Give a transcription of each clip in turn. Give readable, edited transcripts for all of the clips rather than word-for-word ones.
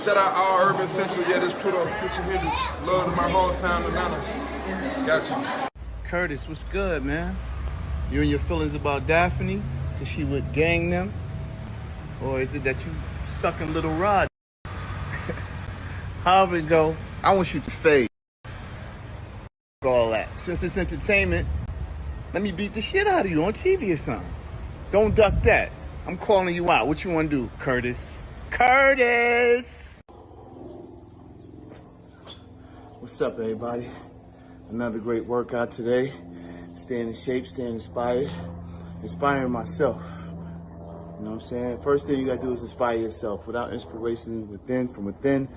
Shout out all Urban Central. Yeah, this put on Future Hendrix. Love to my hometown, Atlanta. Got you. Curtis, what's good, man? You and your feelings about Daphne? Is she with gang them? Or is it that you sucking little rod? However it go, I want you to fade. All that. Since it's entertainment, let me beat the shit out of you on TV or something. Don't duck that. I'm calling you out. What you want to do, Curtis? Curtis! What's up, everybody? Another great workout today. Staying in shape, staying inspired. Inspiring myself. You know what I'm saying? First thing you gotta do is inspire yourself. Without inspiration from within,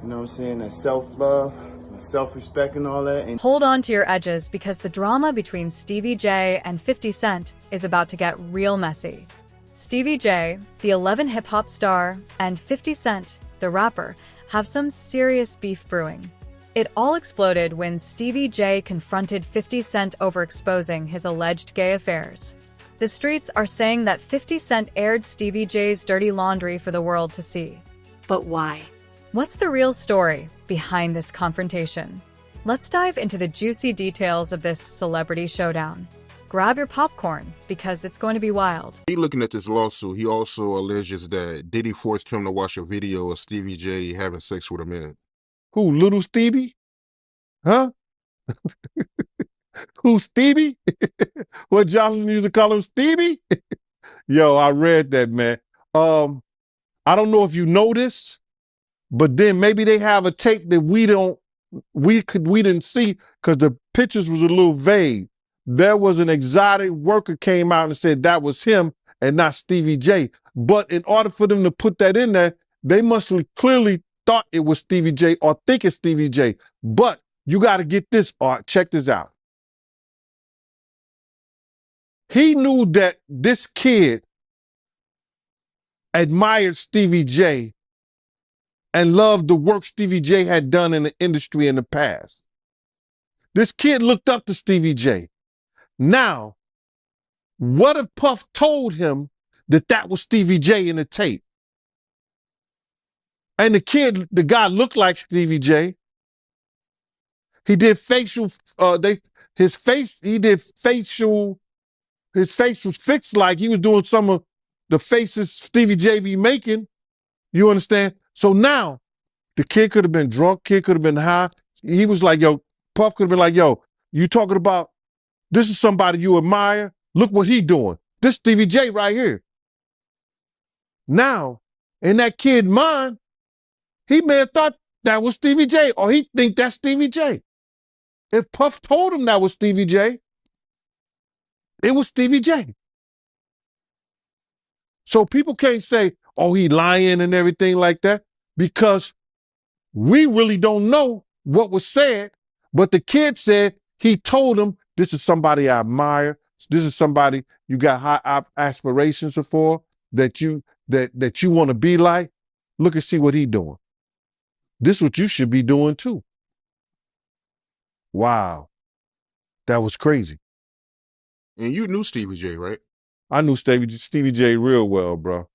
you know what I'm saying? That self-love, self-respect and all that. And hold on to your edges because the drama between Stevie J and 50 Cent is about to get real messy. Stevie J, the 11 hip-hop star, and 50 Cent, the rapper, have some serious beef brewing. It all exploded when Stevie J confronted 50 Cent over exposing his alleged gay affairs. The streets are saying that 50 Cent aired Stevie J's dirty laundry for the world to see. But why? What's the real story behind this confrontation? Let's dive into the juicy details of this celebrity showdown. Grab your popcorn, because it's going to be wild. He looking at this lawsuit, he also alleges that Diddy forced him to watch a video of Stevie J having sex with a man. Who, little Stevie? Huh? Who, Stevie? What Johnson used to call him, Stevie? Yo, I read that, man. I don't know if you know this, but then maybe they have a tape that we didn't see because the pictures was a little vague. There was an exotic worker came out and said that was him and not Stevie J. But in order for them to put that in there, they must have clearly thought it was Stevie J or think it's Stevie J. But you got to get this, Art. Check this out. He knew that this kid admired Stevie J and loved the work Stevie J had done in the industry in the past. This kid looked up to Stevie J. Now, what if Puff told him that that was Stevie J in the tape? And the guy looked like Stevie J. He did facial, his face was fixed like he was doing some of the faces Stevie J be making. You understand? So now, the kid could have been drunk, kid could have been high. He was like, yo, Puff could have been like, yo, you talking about, this is somebody you admire? Look what he doing. This Stevie J right here. Now, in that kid's mind, he may have thought that was Stevie J, or he think that's Stevie J. If Puff told him that was Stevie J, it was Stevie J. So people can't say, oh, he lying and everything like that, because we really don't know what was said, but the kid said he told him, this is somebody I admire. This is somebody you got high aspirations for, that you want to be like. Look and see what he doing. This is what you should be doing too. Wow. That was crazy. And you knew Stevie J, right? I knew Stevie J real well, bro.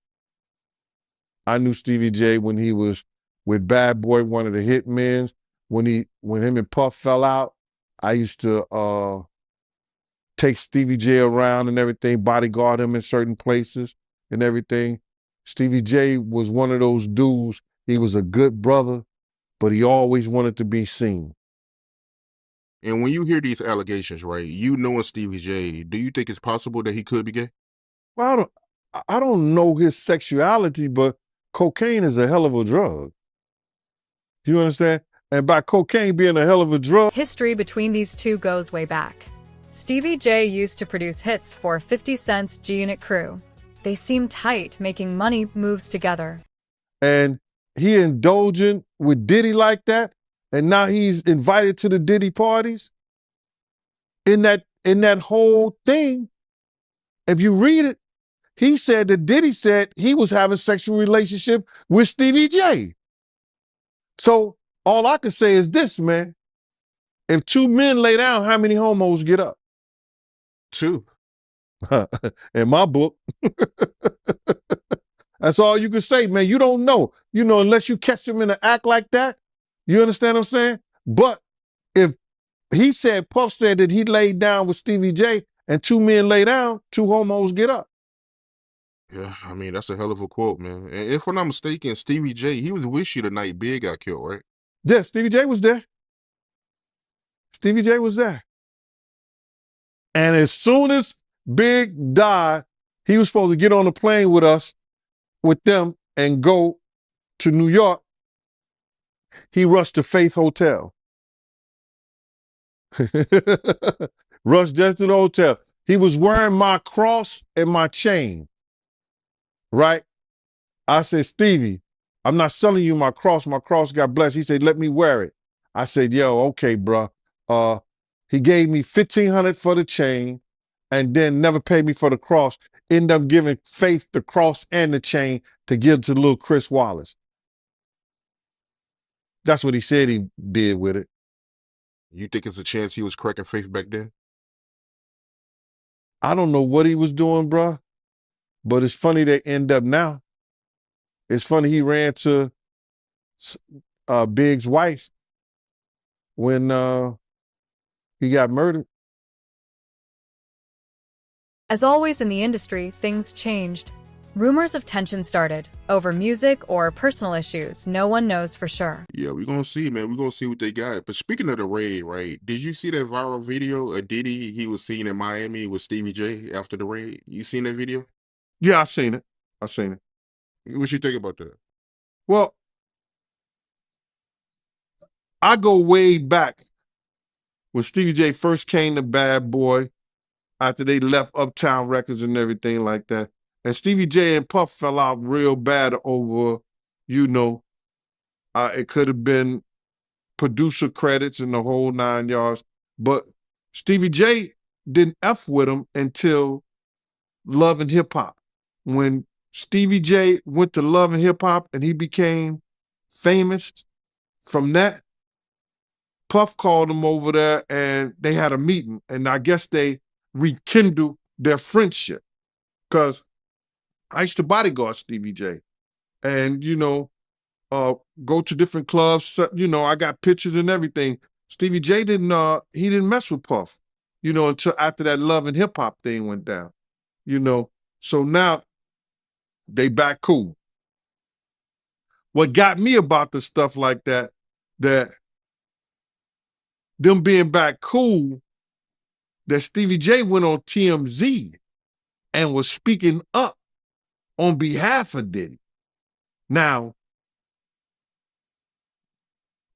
I knew Stevie J when he was with Bad Boy, one of the hitmen. When him and Puff fell out, I used to take Stevie J around and everything, bodyguard him in certain places and everything. Stevie J was one of those dudes. He was a good brother, but he always wanted to be seen. And when you hear these allegations, right, you knowing Stevie J, do you think it's possible that he could be gay? Well, I don't know his sexuality, but cocaine is a hell of a drug. You understand? And by cocaine being a hell of a drug. History between these two goes way back. Stevie J used to produce hits for 50 Cent's G-Unit crew. They seemed tight, making money moves together. And he indulgent with Diddy like that, and now he's invited to the Diddy parties. In that whole thing, if you read it, he said that Diddy said he was having a sexual relationship with Stevie J. So all I can say is this, man. If two men lay down, how many homos get up? Two. In my book. That's all you can say, man. You don't know, unless you catch him in an act like that. You understand what I'm saying? But if he said, Puff said that he laid down with Stevie J and two men lay down, two homos get up. Yeah, I mean, that's a hell of a quote, man. And if I'm not mistaken, Stevie J, he was with you the night Big got killed, right? Yeah, Stevie J was there. Stevie J was there. And as soon as Big died, he was supposed to get on a plane with us, with them, and go to New York. He rushed to Faith Hotel. Rushed just to the hotel. He was wearing my cross and my chain, right? I said, Stevie, I'm not selling you my cross. My cross got blessed. He said, let me wear it. I said, yo, okay, bro. He gave me $1,500 for the chain and then never paid me for the cross. Ended up giving Faith the cross and the chain to give to little Chris Wallace. That's what he said he did with it. You think it's a chance he was cracking Faith back then? I don't know what he was doing, bro, but it's funny they end up now. It's funny he ran to Big's wife when he got murdered. As always in the industry, things changed. Rumors of tension started over music or personal issues. No one knows for sure. Yeah, we're going to see, man. We're going to see what they got. But speaking of the raid, right, did you see that viral video of Diddy he was seen in Miami with Stevie J after the raid? You seen that video? Yeah, I seen it. What you think about that? Well, I go way back when Stevie J first came to Bad Boy after they left Uptown Records and everything like that. And Stevie J and Puff fell out real bad over, it could have been producer credits and the whole 9 yards. But Stevie J didn't F with him until Love and Hip Hop. When Stevie J went to Love and Hip Hop and he became famous from that, Puff called him over there and they had a meeting. And I guess they rekindled their friendship. Because I used to bodyguard Stevie J and, go to different clubs. I got pictures and everything. Stevie J he didn't mess with Puff, until after that Love and Hip Hop thing went down, So now they back cool. What got me about the stuff like that them being back cool, that Stevie J went on TMZ and was speaking up on behalf of Diddy. Now,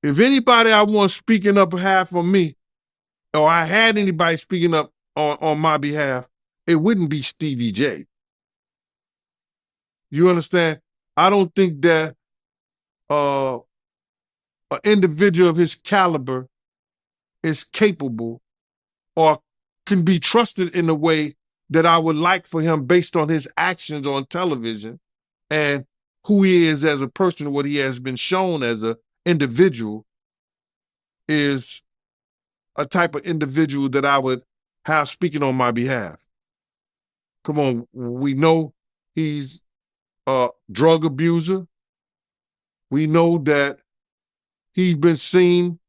if anybody I want speaking up behalf of me, or I had anybody speaking up on my behalf, it wouldn't be Stevie J. You understand? I don't think that an individual of his caliber is capable or can be trusted in a way that I would like for him based on his actions on television and who he is as a person, what he has been shown as an individual is a type of individual that I would have speaking on my behalf. Come on, we know he's a drug abuser. We know that he's been seen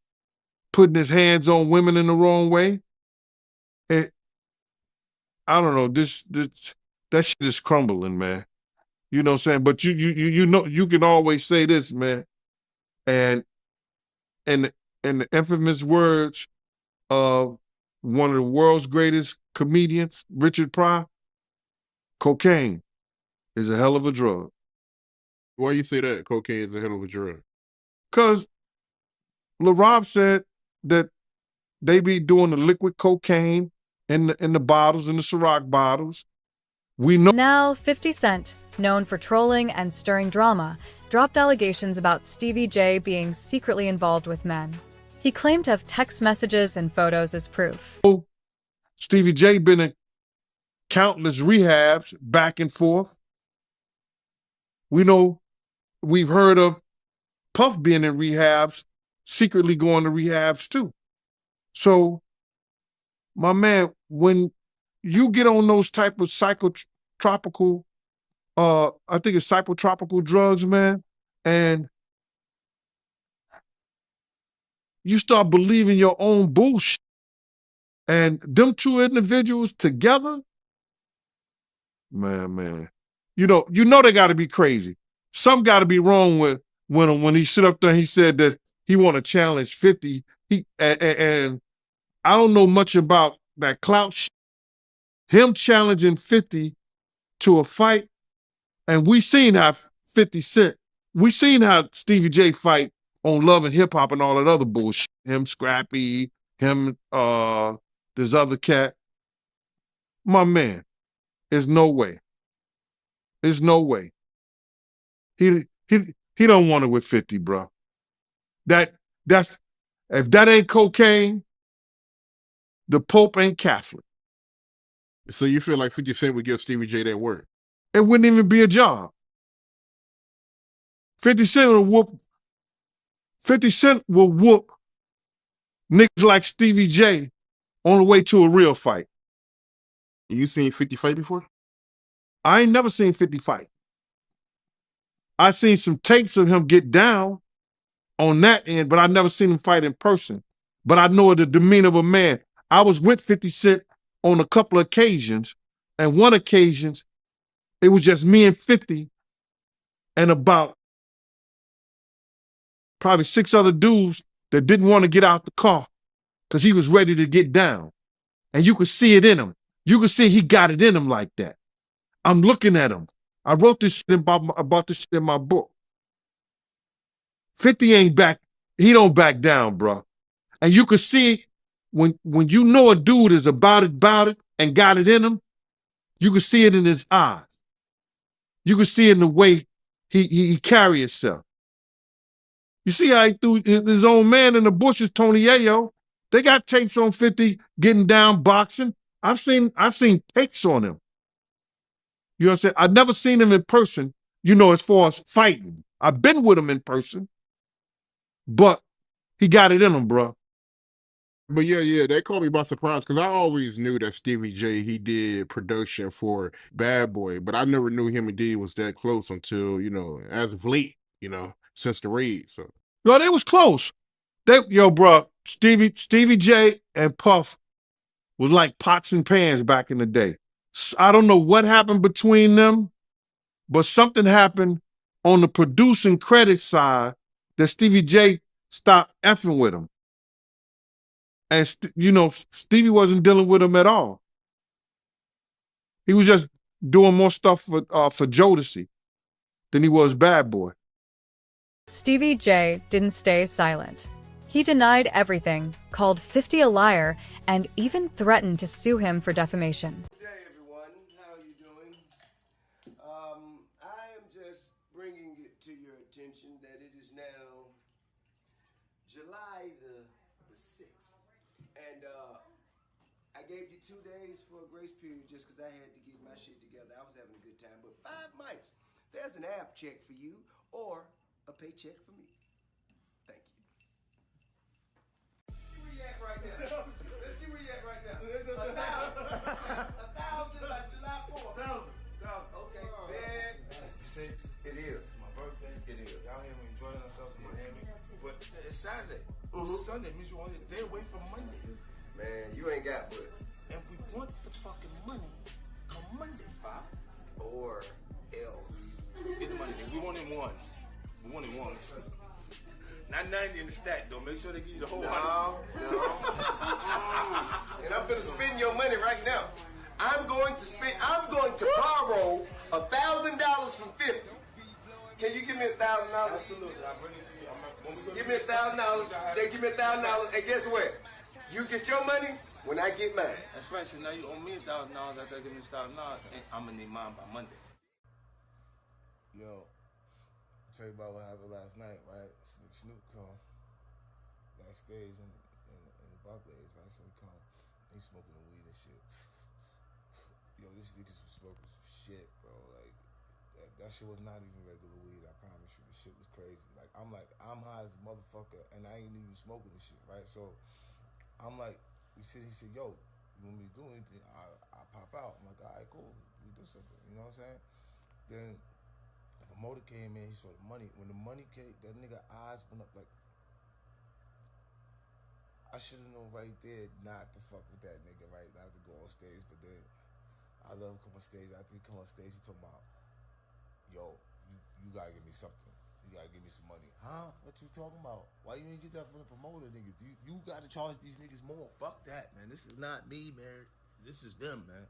putting his hands on women in the wrong way. And I don't know, that shit is crumbling, man. You know what I'm saying? But you can always say this, man. And the infamous words of one of the world's greatest comedians, Richard Pryor, cocaine is a hell of a drug. Why you say that cocaine is a hell of a drug? Because LaRob said that they be doing the liquid cocaine in the bottles, in the Ciroc bottles. We know. Now, 50 Cent, known for trolling and stirring drama, dropped allegations about Stevie J being secretly involved with men. He claimed to have text messages and photos as proof. Stevie J been in countless rehabs back and forth. We know, we've heard of Puff being in rehabs, secretly going to rehabs too. So, my man, when you get on those type of psychotropical I think it's psychotropical drugs, man. And you start believing your own bullshit. And them two individuals together, man. You know they got to be crazy. Some got to be wrong with when he sit up there and he said that he want to challenge 50. And I don't know much about that clout shit. Him challenging 50 to a fight, and we seen how 50 Cent, we seen how Stevie J fight on Love and Hip Hop and all that other bullshit. Him, Scrappy, him, this other cat. My man, there's no way. There's no way. He don't want it with 50, bro. That's if that ain't cocaine, the Pope ain't Catholic. So you feel like 50 Cent would give Stevie J that work? It wouldn't even be a job. 50 Cent will whoop. 50 Cent will whoop niggas like Stevie J on the way to a real fight. You seen 50 fight before? I ain't never seen 50 fight. I seen some tapes of him get down on that end, but I never seen him fight in person. But I know the demeanor of a man. I was with 50 Cent on a couple of occasions, and one occasion, it was just me and 50 and about probably 6 other dudes that didn't want to get out the car because he was ready to get down. And you could see it in him. You could see he got it in him like that. I'm looking at him. I wrote this shit about this shit in my book. 50 ain't back. He don't back down, bro. And you could see when you know a dude is about it, and got it in him, you could see it in his eyes. You could see it in the way he carry himself. You see how he threw his own man in the bushes, Tony Ayo. They got tapes on 50 getting down boxing. I've seen takes on him. You know what I'm saying? I've never seen him in person, as far as fighting. I've been with him in person, but he got it in him, bro. But yeah, that caught me by surprise because I always knew that Stevie J, he did production for Bad Boy, but I never knew him and Diddy was that close until, as of late, since the raid. So Yo, they was close. Bro, Stevie J and Puff was like pots and pans back in the day. I don't know what happened between them, but something happened on the producing credit side that Stevie J stopped effing with him. And, Stevie wasn't dealing with him at all. He was just doing more stuff for Jodeci than he was Bad Boy. Stevie J didn't stay silent. He denied everything, called 50 a liar, and even threatened to sue him for defamation. Good day, everyone. How are you doing? I am just bringing it to your attention that it is now July the 6th. And I gave you 2 days for a grace period just because I had to get my shit together. I was having a good time. But 5 mics, there's an app check for you or a paycheck for me. Thank you. Where you at right now? Let's see where you at right now. 1,000. 1,000 by July 4th. 1,000. Okay, man. It's the 6th. It is. My birthday. It is. Y'all here enjoying ourselves in Miami. But it's Saturday. Sunday means you're only a day away from Monday. Man, you ain't got but. And we want the fucking money come Monday, 5. Or else. Get the money. We want it once. We want it once. Not 90 in the stack, though. Make sure they give you the whole 100. No. And I'm finna spend your money right now. I'm going to borrow $1,000 from 50. Can you give me $1,000? Absolutely. I'll bring it to you. Give me $1,000. Jay, give me $1,000. And guess what? You get your money when I get mine. That's right. So now you owe me $1,000 after I give me $1,000, and I'm gonna need mine by Monday. Yo, tell you about what happened last night, right? Snoop come backstage in the Barclays, right? So he come, he smoking the weed and shit. Yo, this niggas was smoking some shit, bro. Like that shit was not even regular weed. I promise you, the shit was crazy. Like I'm high as a motherfucker, and I ain't even smoking the shit, right? So I'm like, he said, yo, you want me to do anything? I pop out. I'm like, all right, cool. We do something. You know what I'm saying? Then the promoter came in, he saw the money. When the money came, that nigga eyes went up like, I should have known right there not to fuck with that nigga, right? Not to go on stage. But then I love him come on stage. After he come on stage, he talking about, yo, you gotta give me something. You gotta give me some money. Huh? What you talking about? Why you ain't get that from the promoter niggas? You gotta charge these niggas more. Fuck that, man. This is not me, man. This is them, man.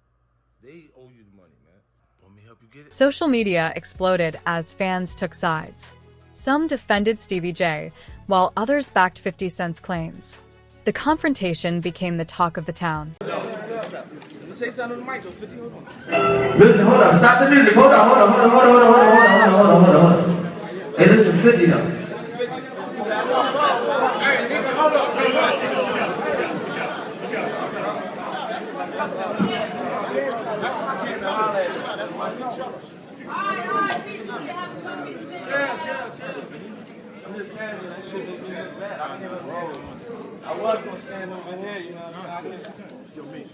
They owe you the money, man. Want me to help you get it? Social media exploded as fans took sides. Some defended Stevie J, while others backed 50 Cent's claims. The confrontation became the talk of the town. Say something on the mic, 50, hold on. Listen, hold up. Stop the music. Hold on. Hey, listen, 50 though. I'm just saying that shit didn't get bad. I was gonna stand over here, you know what I'm saying?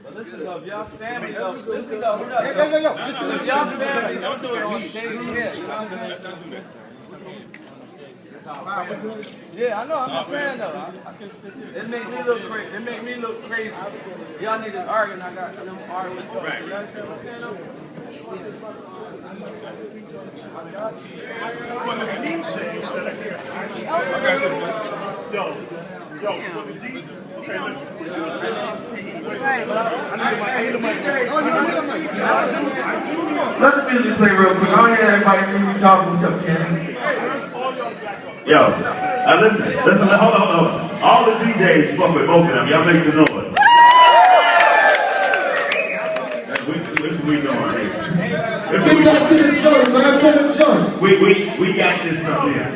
But listen though, if y'all family though, listen though, hold up. Listen, if y'all family, don't do it on stage here, you know what I'm saying? Yeah, I know, I'm just saying though. It make me look crazy. It make me look crazy. Y'all niggas arguing, I got them arguing with y'all. You understand what I'm saying though? Let the music play real quick. I don't hear everybody really talking. What's up, Ken? Yo, listen, hold on. All the DJs fuck with both of them. Y'all make some noise. This we doing here. Get back to the joint, man. Put a joint. We got this stuff here.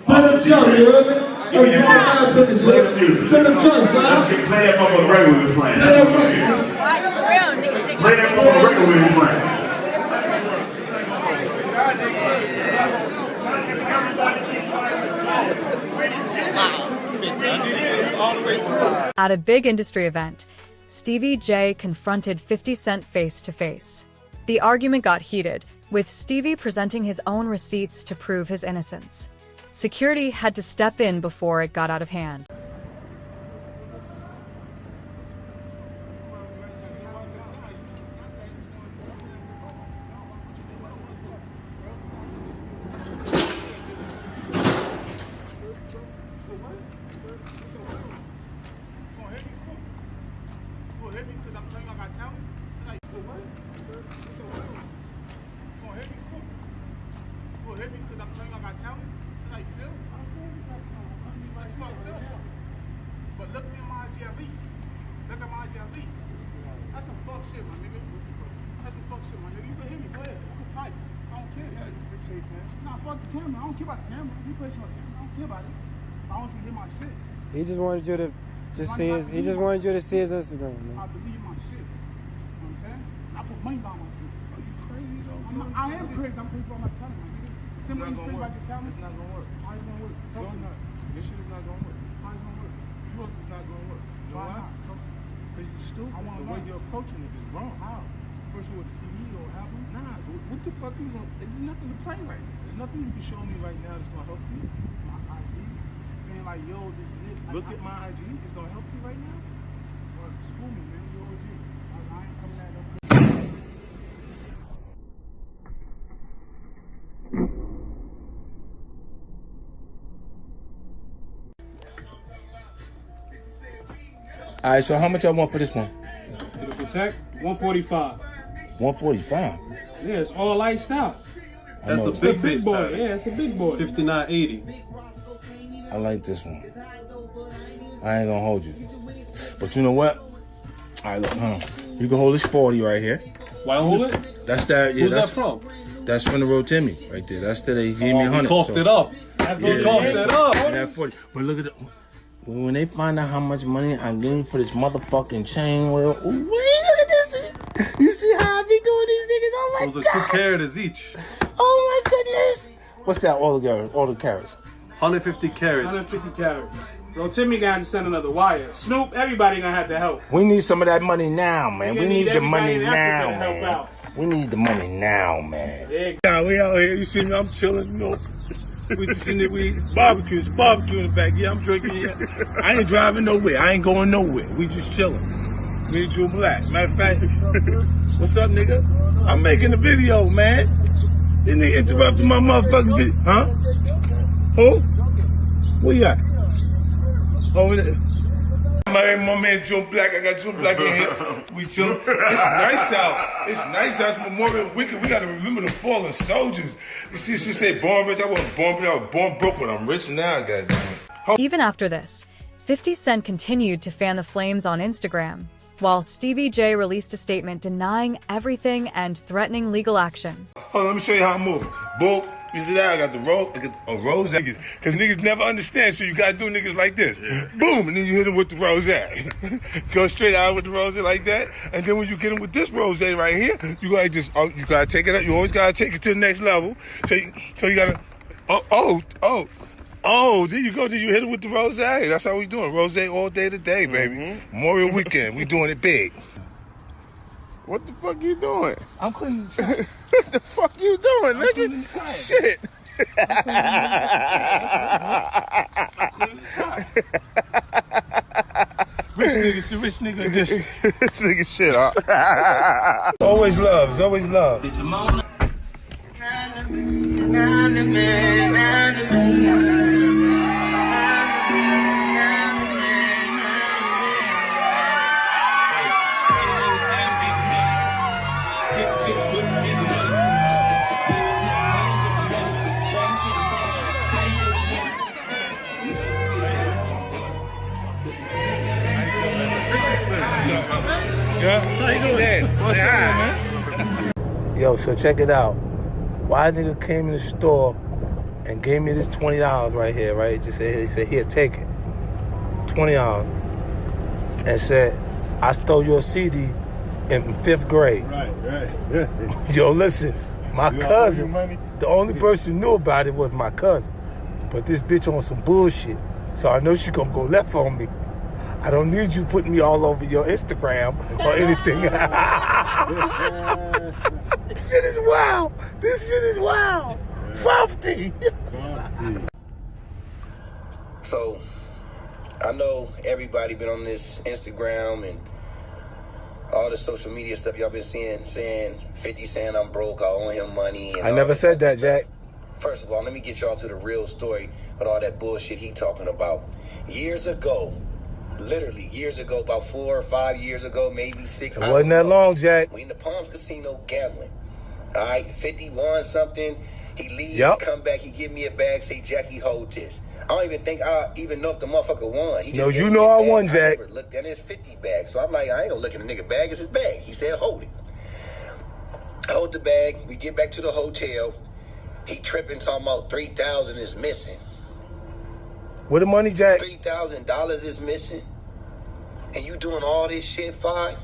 Put a joint, you heard me? Play the music. Put a joint, son. Play that motherfucking record we was playing. Play that motherfucking record we was playing. At a big industry event, Stevie J confronted 50 Cent face to face. The argument got heated, with Stevie presenting his own receipts to prove his innocence. Security had to step in before it got out of hand. But look me in my IG at least. Look at my IG at least. That's some fuck shit, my nigga. That's some fuck shit, my nigga. You can hit me, go ahead. I can fight. I don't care. The tape, man. Nah, fuck the camera. I don't care about the camera. You play on the camera. I don't care about it. I want you to hear my shit. He just wanted you to see his. He just wanted you to see his Instagram, man. I believe my shit. You know what I'm saying? I put money behind my shit. Are you crazy though? I am crazy. I'm crazy about my talent, my nigga. Simply you crazy about your talent. It's not gonna work. How is it gonna work? Tell me. This shit is not gonna work. How is it gonna work? Yours is not gonna work. You know why? Because you're stupid. The way you're approaching it is wrong. How? First with the CD or album? Nah, what the fuck you gonna? There's nothing to play right now. There's nothing you can show me right now that's gonna help you. My IG, saying like, yo, this is it. Look at my IG. It's gonna help you right now. Well, school me, man. You OG. I ain't coming at no. All right, so how much I want for this one? For the Protect, 145. 145. Yeah, it's all iced out. That's a big boy. Yeah, it's a big boy. 5980. I like this one. I ain't gonna hold you. But you know what? All right, look, you can hold this 40 right here. Why don't hold it? That's that. Yeah, who's that's that from? That's from the Road Timmy right there. That's that they gave me 100. Coughed it up. That's what coughed it up. And that 40. But look at it. When they find out how much money I'm getting for this motherfucking chain, well, wait, look at this. You see how I be doing these niggas? Oh my Those God. are 2 carats each. Oh my goodness. What's that? All the carats. 150 carats. 150 carats. Bro, Timmy gonna have to send another wire. Snoop, everybody gonna have to help. We need some of that money now, man. We need the money now, man. We need the money now, man. Yeah, we out here. You see me? I'm chilling. You know, we just in there. We barbecue in the back. Yeah, I'm drinking. Yeah, I ain't driving nowhere. I ain't going nowhere. We just chilling. Me and Drew Black. Matter of fact, what's up, nigga? I'm making a video, man. This nigga interrupted my motherfucking video. Huh? Who? Where you at? Over there. My man Joe Black, I got Joe Black in here. We chillin'. It's nice out. It's nice out. It's Memorial Weekend. We gotta remember the fallen soldiers. You see, she say born rich. I wasn't born rich. I was born broke, but I'm rich now, goddamn it. Even after this, 50 Cent continued to fan the flames on Instagram, while Stevie J released a statement denying everything and threatening legal action. Hold on, let me show you how I'm moving. Boom. You see that? I got the rose niggas. Because niggas never understand, so you gotta do niggas like this. Yeah. Boom, and then you hit them with the rose. Go straight out with the rose like that. And then when you get them with this rose right here, you gotta just, you gotta take it up. You always gotta take it to the next level. So you gotta, there you go. Then you hit it with the rose. That's how we doing. Rose all day today, baby. Mm-hmm. Memorial Weekend. We doing it big. What the fuck you doing? I'm cleaning the shop. What the fuck you doing, nigga? Shit. Rich nigga edition. Rich nigga shit, huh? Always love. It's always love. Yeah, how you doing? What's up, man? Yo, so check it out. Why nigga came in the store and gave me this $20 right here, right? He said, here, take it. $20. And said, I stole your CD in 5th grade. Right. Yo, listen, my cousin, the only person who knew about it was my cousin. But this bitch on some bullshit, so I know she gonna go left on me. I don't need you putting me all over your Instagram or anything. This shit is wild. This shit is wild. 50. So, I know everybody been on this Instagram and all the social media stuff y'all been seeing, saying 50 saying I'm broke, I owe him money. And I never said that, Jack. First of all, let me get y'all to the real story with all that bullshit he talking about. Years ago, literally years ago, about 4 or 5 years ago, maybe 6. It wasn't that long, Jack. We in the Palms Casino gambling. All right, 50 won something. He leaves, Yep. He come back, he give me a bag, say, Jackie, hold this. I don't even think I even know if the motherfucker won. He just No, gave you me know a I bag. won, Jack. I never looked at his 50 bag, so I'm like, I ain't gonna look at the nigga bag. It's his bag. He said, hold it. I hold the bag. We get back to the hotel. He tripping, talking about 3,000 is missing. Where the money, Jack? $3,000 is missing. And you doing all this shit, 5?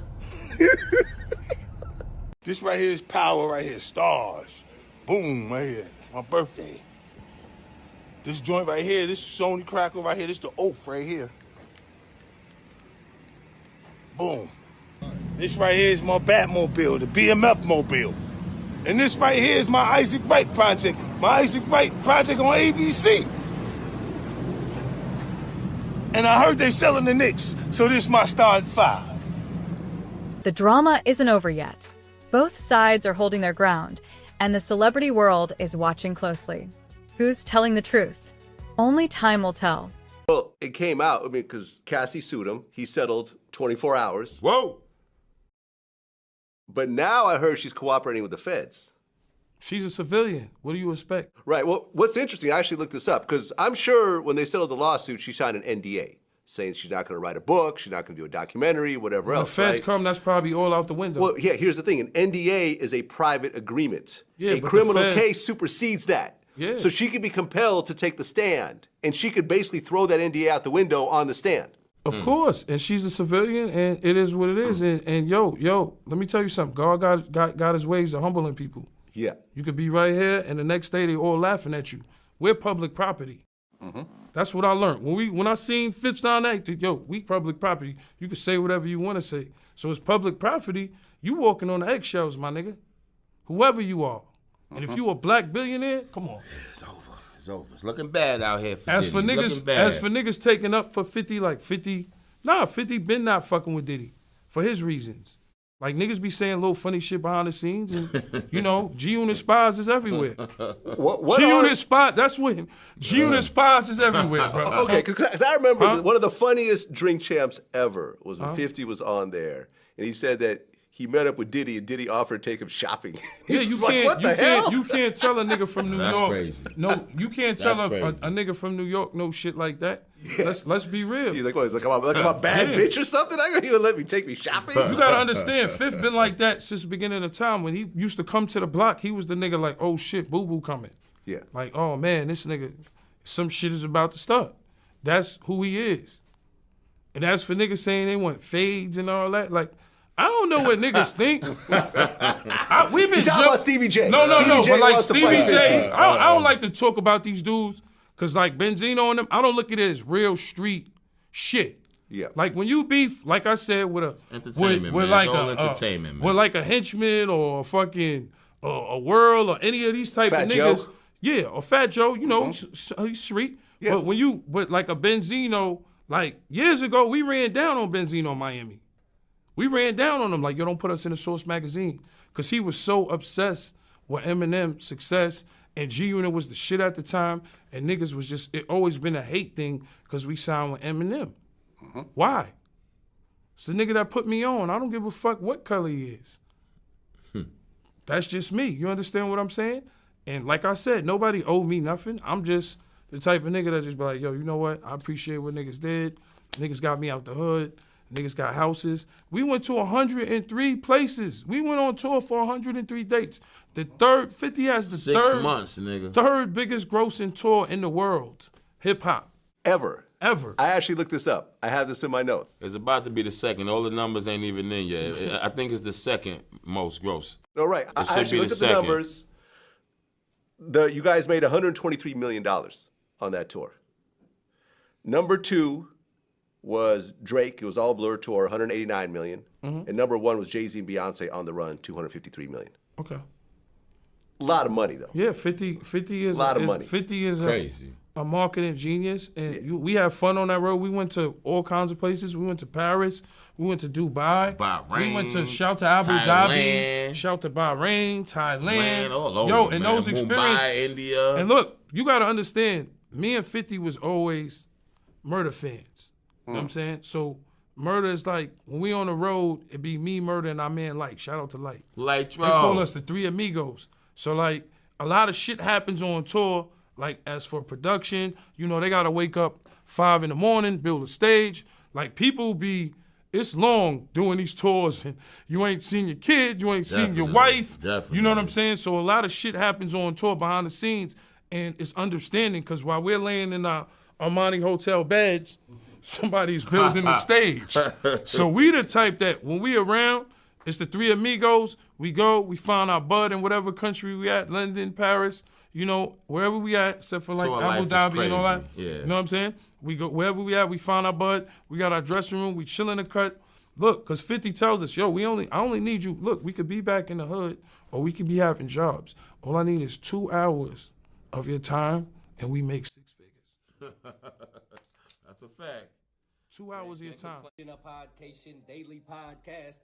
This right here is power right here, stars. Boom, right here, my birthday. This joint right here, this Sony crackle right here, this the oath right here. Boom. This right here is my Batmobile, the BMF mobile. And this right here is my Isaac Wright project. My Isaac Wright project on ABC. And I heard they selling the Knicks, so this is my starting 5. The drama isn't over yet. Both sides are holding their ground, and the celebrity world is watching closely. Who's telling the truth? Only time will tell. Well, it came out, because Cassie sued him. He settled 24 hours. Whoa! But now I heard she's cooperating with the feds. She's a civilian. What do you expect? Right. Well, what's interesting, I actually looked this up, because I'm sure when they settled the lawsuit, she signed an NDA, saying she's not going to write a book, she's not going to do a documentary, whatever else, When the feds right? come, that's probably all out the window. Well, yeah, here's the thing. An NDA is a private agreement. Yeah, a but criminal the feds- case supersedes that. Yeah. So she could be compelled to take the stand, and she could basically throw that NDA out the window on the stand. Of course, and she's a civilian, and it is what it is. And yo, let me tell you something. God got his ways of humbling people. Yeah. You could be right here, and the next day they all laughing at you. We're public property. That's what I learned. When I seen Fitz down there, we public property. You can say whatever you want to say. So it's public property. You walking on the eggshells, my nigga. whoever you are. And if you a black billionaire, come on. It's over. It's over. It's looking bad out here for As Diddy. for Looking niggas, bad. as for niggas taking up for 50, like 50, 50 been not fucking with Diddy for his reasons. Like niggas be saying little funny shit behind the scenes, and you know, G-Unit spies is everywhere. G-Unit spy, that's when G-Unit spies is everywhere, bro. Okay, because I remember one of the funniest Drink Champs ever was when 50 was on there, and he said that he met up with Diddy, and Diddy offered to take him shopping. Yeah, you can't, you can't tell a nigga from New That's York. crazy. No, you can't tell a nigga from New York no shit like that. Yeah. Let's be real. He's like, what? He's like, I'm a bad bitch or something? I gonna let me take me shopping? You gotta understand, Fifth been like that since the beginning of time. When he used to come to the block, he was the nigga like, oh shit, boo boo coming. Yeah. Like, oh man, this nigga, some shit is about to start. That's who he is. And as for niggas saying they want fades and all that, like, I don't know what niggas think. We've been talking about Stevie J. No, Stevie J but like wants to Stevie fight J, 50. I don't like to talk about these dudes because like Benzino and them, I don't look at it as real street shit. Yeah. Like when you beef, like I said, with a Entertainment, with man. like It's all a entertainment, man. with like a henchman or a fucking a World or any of these type Fat of Joe. niggas. Yeah, or Fat Joe, you know, he's street. Yeah. But like a Benzino, like years ago, we ran down on Benzino in Miami. We ran down on him like, yo, don't put us in the Source magazine. Because he was so obsessed with Eminem's success, and G-Unit was the shit at the time, and niggas was just, it always been a hate thing because we signed with Eminem. Why? It's the nigga that put me on. I don't give a fuck what color he is. That's just me. You understand what I'm saying? And like I said, nobody owed me nothing. I'm just the type of nigga that just be like, yo, you know what? I appreciate what niggas did. Niggas got me out the hood. Niggas got houses. We went to 103 places. We went on tour for 103 dates. The third, 50 has the 6 months, nigga. third biggest grossing tour in the world. Hip hop. Ever. Ever. I actually looked this up. I have this in my notes. It's about to be the second. All the numbers ain't even in yet. I think it's the second most gross. No, right. I should actually be looked the at the second. numbers. You guys made $123 million on that tour. Number 2 was Drake. It was all Blur tour, $189 million. And number 1 was Jay-Z and Beyonce on the run, $253 million. Okay. A lot of money, though. Yeah, 50 is a lot of money. 50 is Crazy. A marketing genius, and we had fun on that road. We went to all kinds of places. We went to Paris. We went to Dubai. Bahrain, we went to shout to Abu Dhabi. Shout to Bahrain, Thailand. All over, Yo, and man. those experiences. Mumbai, India. And look, you got to understand, me and 50 was always Murder fans. You know what I'm saying? So Murder is like, when we on the road, it be me, Murder, and our man Light. Shout out to Light. Light, They call us the Three Amigos. So like, a lot of shit happens on tour. Like, as for production, you know, they got to wake up 5 in the morning, build a stage. Like, people be, it's long doing these tours, and you ain't seen your kid, you ain't seen your wife. You know what I'm saying? So a lot of shit happens on tour behind the scenes, and it's understanding, because while we're laying in our Armani hotel beds, somebody's building the stage. So we the type that when we around, it's the Three Amigos. We go, we find our bud in whatever country we at, London, Paris, you know, wherever we at, except for like So our Abu life is Dhabi and all that. crazy. Yeah. You know what I'm saying? We go wherever we at, we find our bud. We got our dressing room. We chill in the cut. Look, because 50 tells us, yo, I only need you. Look, we could be back in the hood, or we could be having jobs. All I need is 2 hours of your time, and we make 6 figures. That's a fact. 2 hours of your time. Podcast, daily podcast.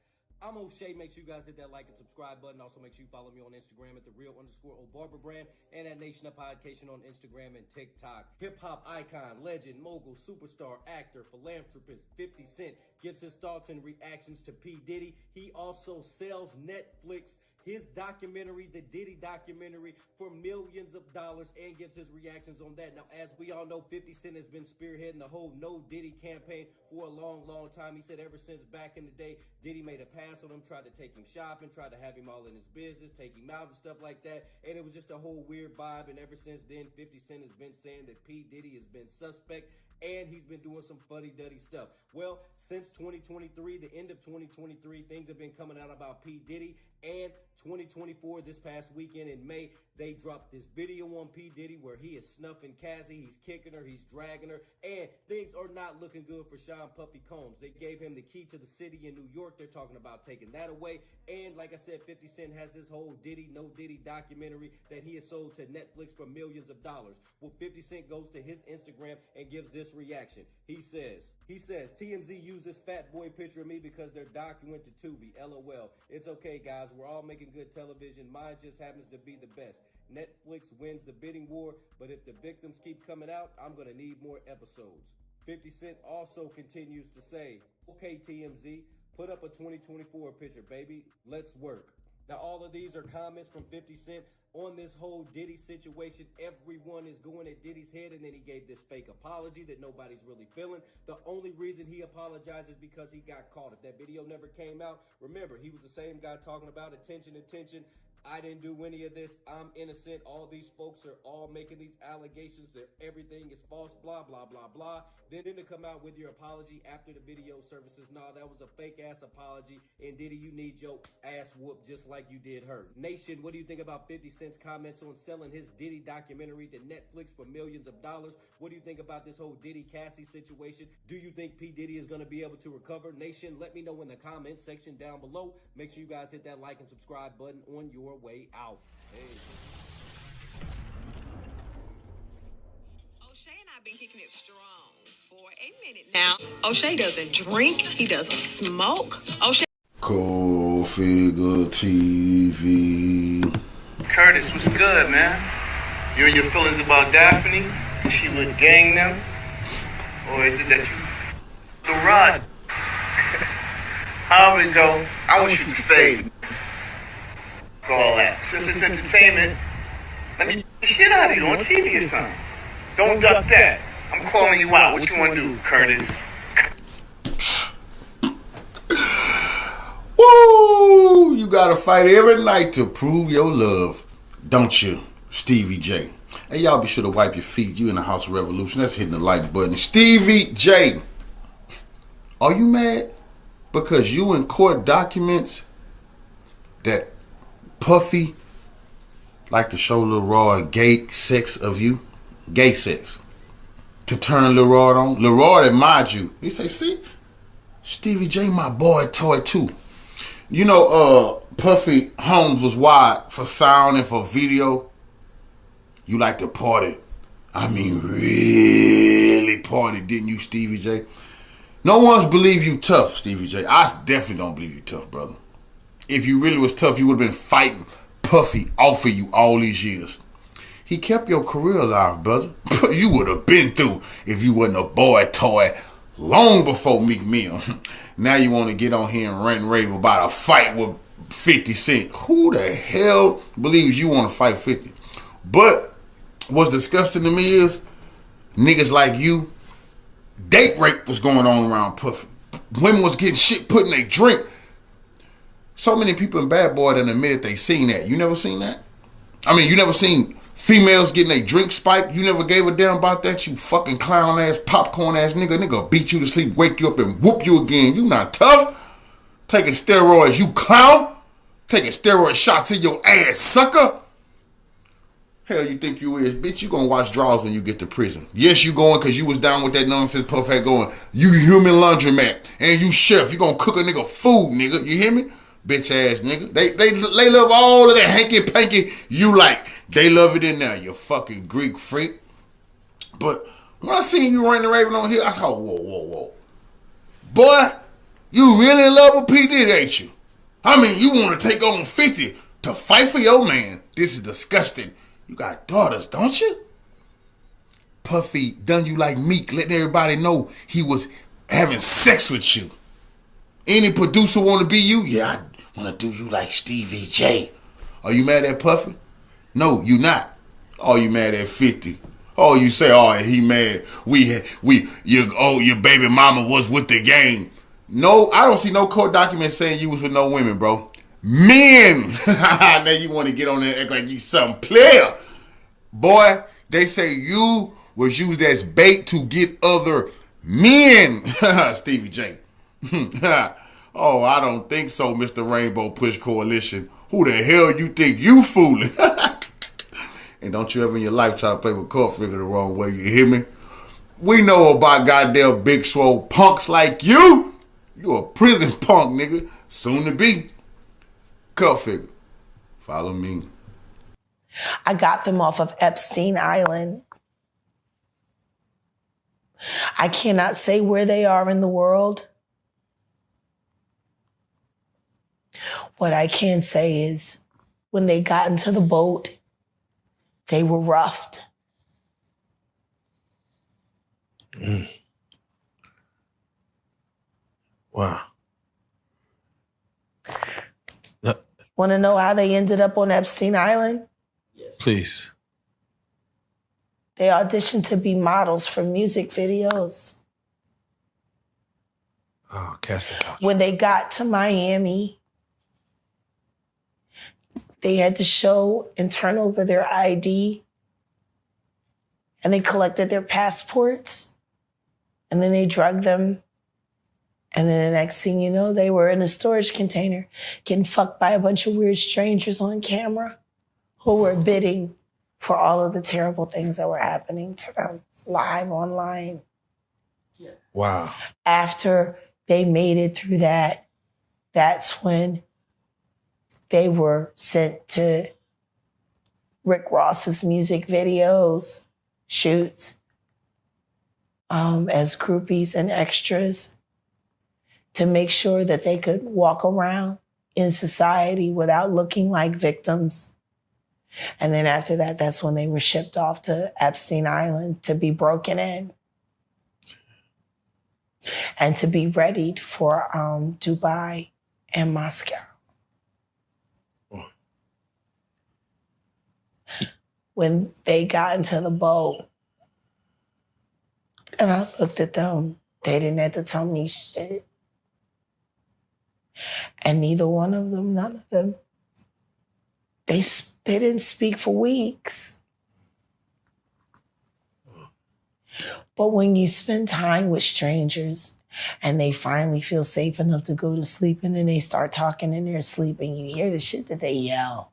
I'm O'Shea. Make sure you guys hit that like and subscribe button. Also, make sure you follow me on Instagram at @thereal_O'Barber brand and at Nation of Podcation on Instagram and TikTok. Hip hop icon, legend, mogul, superstar, actor, philanthropist, 50 Cent gives his thoughts and reactions to P. Diddy. He also sells Netflix his documentary, the Diddy documentary, for millions of dollars, and gives his reactions on that. Now, as we all know, 50 Cent has been spearheading the whole No Diddy campaign for a long, long time. He said ever since back in the day, Diddy made a pass on him, tried to take him shopping, tried to have him all in his business, take him out and stuff like that, and it was just a whole weird vibe, and ever since then, 50 Cent has been saying that P. Diddy has been suspect, and he's been doing some fuddy-duddy stuff. Well, since 2023, the end of 2023, things have been coming out about P. Diddy, and 2024, this past weekend in May, They dropped this video on P. Diddy where he is snuffing Cassie, he's kicking her, he's dragging her, and things are not looking good for Sean Puffy Combs. They gave him the key to the city in New York. They're talking about taking that away. And like I said, 50 Cent has this whole Diddy, No Diddy documentary that he has sold to Netflix for millions of dollars. Well, 50 Cent goes to his Instagram and gives this reaction. He says, TMZ used this fat boy picture of me because their doc went to Tubi. LOL. It's okay, guys. We're all making good television. Mine just happens to be the best. Netflix wins the bidding war, but if the victims keep coming out, I'm going to need more episodes. 50 Cent also continues to say, okay, TMZ, put up a 2024 picture, baby. Let's work. Now, all of these are comments from 50 Cent on this whole Diddy situation. Everyone is going at Diddy's head, and then he gave this fake apology that nobody's really feeling. The only reason he apologized is because he got caught. If that video never came out, remember, he was the same guy talking about attention. I didn't do any of this. I'm innocent. All these folks are all making these allegations that everything is false, blah, blah, blah, blah. Then to come out with your apology after the video surfaces, nah, that was a fake-ass apology, and Diddy, you need your ass whooped just like you did her. Nation, what do you think about 50 Cent's comments on selling his Diddy documentary to Netflix for millions of dollars? What do you think about this whole Diddy-Cassie situation? Do you think P. Diddy is going to be able to recover? Nation, let me know in the comments section down below. Make sure you guys hit that like and subscribe button on your way out. Hey. O'Shea and I have been kicking it strong for a minute now. O'Shea doesn't drink. He doesn't smoke. O'Shea. Cold Figure TV. Curtis, what's good, man? You and your feelings about Daphne? Is she with gang them? Or is it that you the rod? However it go, I want you to fade. All that. Since it's entertainment, let me get the shit out of you on TV or something. Don't duck that. I'm calling you out. What you want to do, Curtis? Woo! You gotta fight every night to prove your love, don't you, Stevie J? Hey, y'all be sure to wipe your feet. You in the House of Revolution. That's hitting the like button. Stevie J, are you mad because you in court documents that Puffy like to show Lil Rod gay sex of you? Gay sex. To turn Lil Rod on? Lil Rod admired you. He say, see? Stevie J my boy toy too. You know, Puffy Holmes was wired for sound and for video. You like to party. I mean, really party, didn't you, Stevie J? No one's believe you tough, Stevie J. I definitely don't believe you tough, brother. If you really was tough, you would have been fighting Puffy off of you all these years. He kept your career alive, brother. You would have been through if you wasn't a boy toy long before Meek Mill. Now you want to get on here and rant and rave about a fight with 50 Cent. Who the hell believes you want to fight 50? But what's disgusting to me is niggas like you, date rape was going on around Puffy. Women was getting shit put in their drink. So many people in Bad Boy done admitted they seen that. You never seen that? I mean, you never seen females getting their drink spiked? You never gave a damn about that, you fucking clown ass, popcorn ass nigga. Nigga beat you to sleep, wake you up and whoop you again. You not tough? Taking steroids, you clown? Taking steroid shots in your ass, sucker? Hell you think you is? Bitch, you gonna watch draws when you get to prison. Yes, you going because you was down with that nonsense Puff had going. You human laundromat. And you chef. You gonna cook a nigga food, nigga. You hear me? Bitch ass nigga. They love all of that hanky panky you like. They love it in there, you fucking Greek freak. But when I seen you running the Raven on here, I thought, whoa. Boy, you really in love with P. Diddy, ain't you? I mean, you want to take on 50 to fight for your man. This is disgusting. You got daughters, don't you? Puffy done you like Meek, letting everybody know he was having sex with you. Any producer want to be you? Yeah, I want to do you like Stevie J. Are you mad at Puffy? No, you not. Oh, you mad at 50? Oh, you say, oh, he mad. Your baby mama was with the gang. No, I don't see no court documents saying you was with no women, bro. Men. Now you want to get on there and act like you some player. Boy, they say you was used as bait to get other men. Stevie J. Oh, I don't think so, Mr. Rainbow Push Coalition. Who the hell you think you fooling? And don't you ever in your life try to play with Cuff Figure the wrong way, you hear me? We know about goddamn big swole punks like you. You a prison punk, nigga. Soon to be. Cuff Figure. Follow me. I got them off of Epstein Island. I cannot say where they are in the world. What I can say is when they got into the boat, they were roughed. Mm. Wow. Want to know how they ended up on Epstein Island? Please. They auditioned to be models for music videos. Oh, casting couch. When they got to Miami, they had to show and turn over their ID. And they collected their passports. And then they drugged them. And then the next thing you know, they were in a storage container getting fucked by a bunch of weird strangers on camera who were bidding for all of the terrible things that were happening to them live online. Wow. After they made it through that, that's when they were sent to Rick Ross's music videos, shoots, as groupies and extras to make sure that they could walk around in society without looking like victims. And then after that, that's when they were shipped off to Epstein Island to be broken in and to be readied for Dubai and Moscow. When they got into the boat, and I looked at them, they didn't have to tell me shit. And neither one of them, none of them, they didn't speak for weeks. But when you spend time with strangers and they finally feel safe enough to go to sleep and then they start talking in their sleep and you hear the shit that they yell.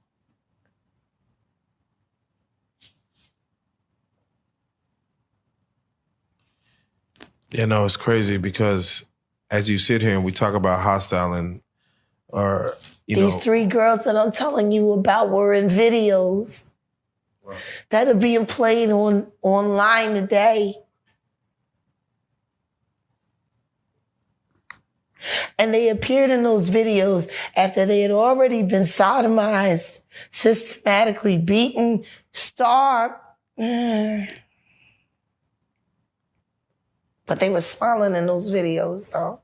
Yeah, no, it's crazy because as you sit here and we talk about hostile and or These 3 girls that I'm telling you about were in videos that are being played online today. And they appeared in those videos after they had already been sodomized, systematically beaten, starved. But they were smiling in those videos, though.